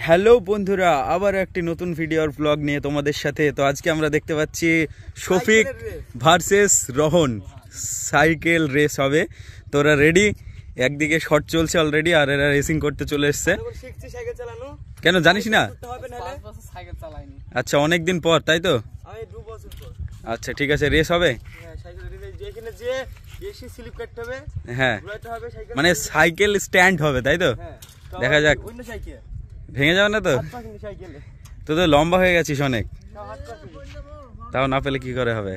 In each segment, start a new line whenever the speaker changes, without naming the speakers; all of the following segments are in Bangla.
হ্যালো বন্ধুরা, আবার একটি নতুন ভিডিওর ব্লগ নিয়ে তোমাদের সাথে। তো আজকে আমরা দেখতে পাচ্ছি Shafiq versus Rohan cycle race হবে। তো ওরা রেডি, একদিকে শট চলছে অলরেডি আর এরা রেসিং করতে চলে এসছে। কেন জানিস না? আচ্ছা, অনেকদিন পর তাই তো? আচ্ছা ঠিক আছে, রেস হবে। হ্যাঁ, মানে সাইকেল স্ট্যান্ড হবে তাই তো? দেখা যাক, ভেঙে যাবে না তো? তো তো লম্বা হয়ে গেছিস অনেক, তাও না পেলে কি করে হবে?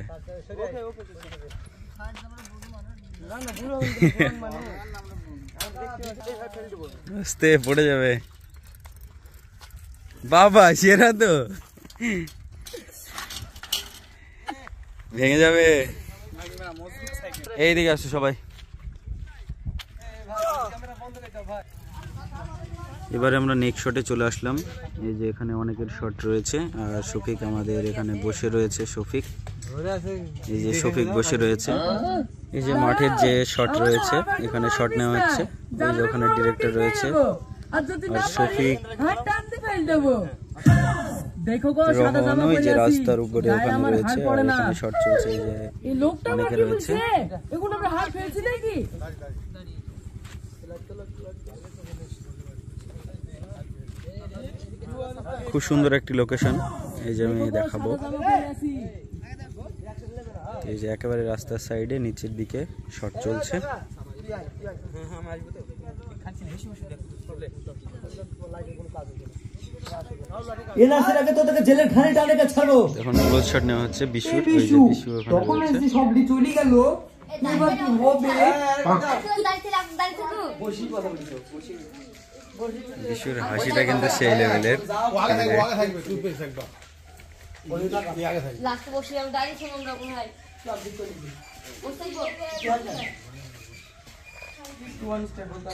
বুঝতে পড়ে যাবে বাবা, সেরা তো ভেঙে যাবে। এইদিকে আসো সবাই। এবারে আমরা নেক্সট শটে চলে আসলাম। এই যে এখানে অনেকের শট রয়েছে আর শফিক আমাদের এখানে বসে রয়েছে। শফিক, এই যে শফিক বসে রয়েছে। এই যে মাঠের যে শট রয়েছে, এখানে শট নেওয়া হচ্ছে। এই যে ওখানে ডিরেক্টর রয়েছে আর শফিক, রোহন ওই যে রাস্তার উপরে ওখানে রয়েছে আর এখানে শট চলছে। এই যে অনেকে রয়েছে। খুব সুন্দর একটি লোকেশন, এই যে আমি দেখাবো। এই যে একেবারে রাস্তার সাইডে নিচের দিকে শট চলছে। এখন ক্লোজ শট নেওয়া হচ্ছে বিশুর। ওই যে বিশু ওখানে রয়েছে। বিশুর হাসিটা কিন্তু সেই লেভেলের।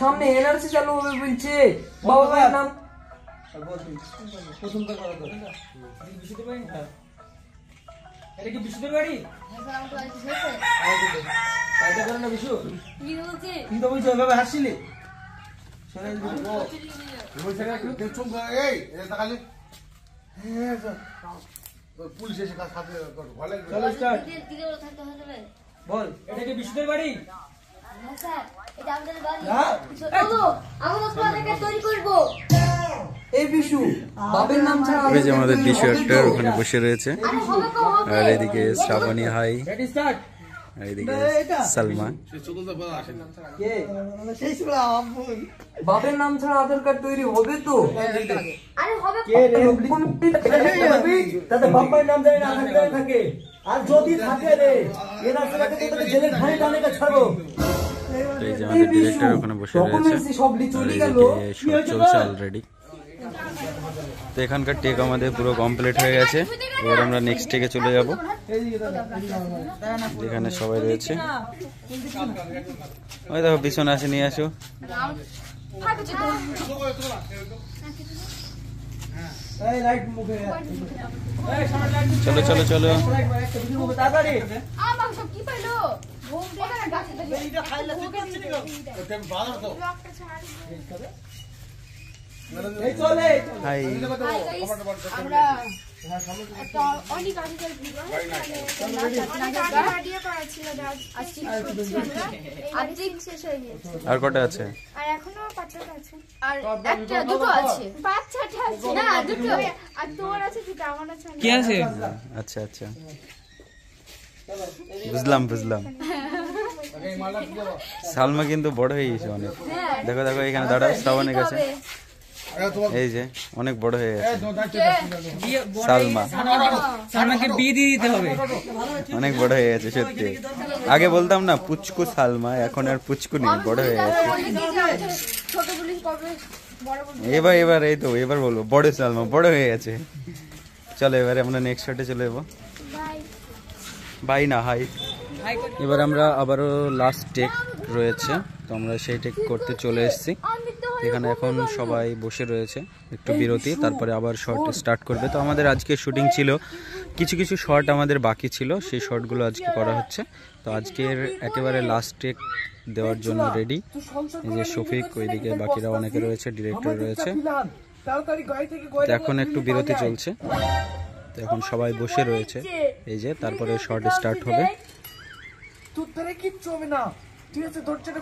সামনে এনআরসি চালু হবে বলছে বাবার নাম। এটা কি বিশুদের বাড়ি? এটা করে না বিশু? কি বলছে? কি তো বলছে বাবা হাসিলি? পুলিশ এসে সাথে বল, এটা কি বিশুদের বাড়ি? এই বিশু বাবার নাম ছাড়া
আমাদের বিশু একটা ওখানে বসে রয়েছে আর এদিকে শ্রাবণী হাই আর এদিকে সালমা।
বাবার নাম ছাড়া আধার কার্ড তৈরি হবে তো? বাবার নাম জানি না আধার কার্ড থাকে, আর যদি থাকে রে এরা জেলের ঘানি টানে ছাড়বো।
এই যে আমাদের ডিরেক্টর ওখানে বসে রয়েছে, শট চলছে অলরেডি। তো এখানকার টেক আমাদের পুরো কমপ্লিট হয়ে গেছে। এবার আমরা নেক্সট টেকে চলে যাব, যেখানে সবাই রয়েছে। ওই দেখো পিছনে আসে, নিয়ে আসো। চলো চলো চলো। আর কটা আছে? কি আছে? আচ্ছা আচ্ছা, বুঝলাম বুঝলাম। সালমা কিন্তু বড় হয়ে গেছে অনেক। দেখো দেখো এখানে দাঁড়াও, শ্রাবণের কাছে। এই যে অনেক বড় হয়ে গেছে সালমা।
সালমাকে বিয়ে দিয়ে দিতে হবে,
অনেক বড় হয়ে গেছে সত্যি। আগে বলতাম না পুচকু সালমা, এখন আর পুচকু নেই, বড় হয়ে গেছে। এবার এবার এই তো এবার বলবো বড় সালমা, বড় হয়ে গেছে। চলো এবারে আমরা নেক্সট শটে চলে যাবো। বাই না হাই। এবার আমরা আবারও লাস্ট টেক রয়েছে, তো আমরা সেই টেক করতে চলে এসেছি। এখানে এখন সবাই বসে রয়েছে, একটু বিরতি, তারপরে আবার শট স্টার্ট করবে। তো আমাদের আজকে শুটিং ছিল, কিছু কিছু শট আমাদের বাকি ছিল, সেই শটগুলো আজকে করা হচ্ছে। তো আজকের একেবারে লাস্ট টেক দেওয়ার জন্য রেডি। এই যে শফিক, ওইদিকে বাকিরা অনেকে রয়েছে, ডিরেক্টর রয়েছে।
তাড়াতাড়ি গাড়ি থেকে
তো এখন একটু বিরতি চলছে, তো এখন সবাই বসে রয়েছে এই যে, তারপরে শর্ট স্টার্ট হবে।
তোর দ্বারা কিচ্ছু হবে না, ঠিক আছে? ধৈর্যটা